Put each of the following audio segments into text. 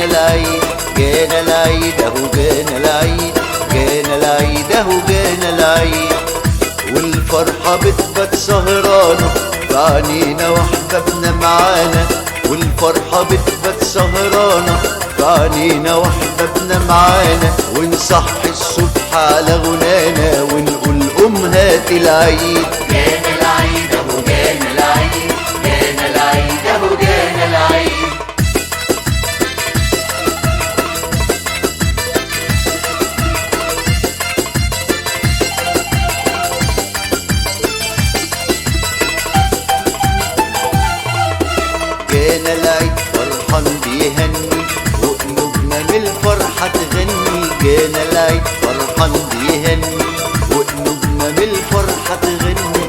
جانا العيد، جانا العيد اهو جانا العيد، جانا العيد اهو جانا العيد. والفرحة بتبات سهرانة بعينينا واحبابنا معانا، والفرحة بتبات سهرانة بعينينا واحبابنا معانا. ونصحي الصبح على غنانا ونقول هات العيد. جانا العيد اهو جانا العيد، جانا العيد اهو جانا العيد. جانا العيد فرحان بيهني وقلوبنا من الفرحة تغني، جانا العيد فرحان بيهني وقلوبنا من الفرحة تغني.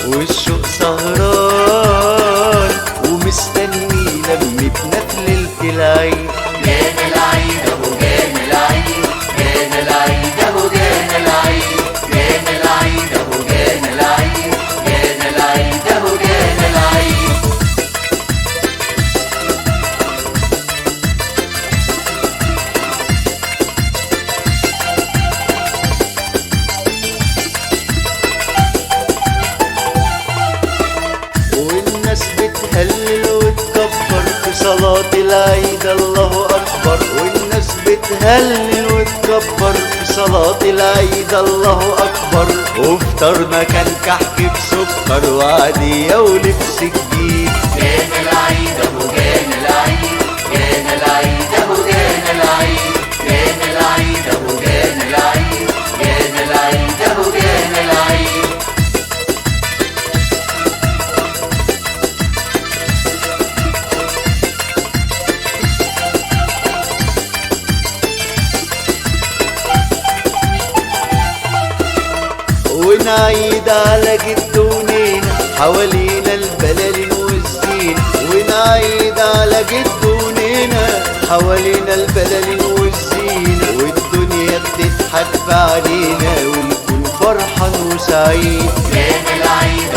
والشوق سهران ومستني لمتنا في ليلة العيد. جانا العيد اهو جانا العيد، جانا العيد اهو جانا العيد، جانا العيد اهو جانا العيد، جانا العيد اهو جانا العيد. والناس بتهلل وتكبر في صلاة العيد الله أكبر، والناس بتهلل وتكبر في صلاة العيد الله أكبر. وفطرنا كان كحك بسكر وعادية ولبس جديد. جانا العيد اهو جانا العيد، جانا العيد اهو جانا العيد، جانا العيد اهو جانا العيد، جانا العيد اهو جانا العيد. ونعيد على جد ونينا حوالينا البلالين والزين، ونعيد على جد ونينا حوالينا البلالين والزين. والدنيا بتضحك بعدينا ونكون فرحان وسعيد. جانا العيد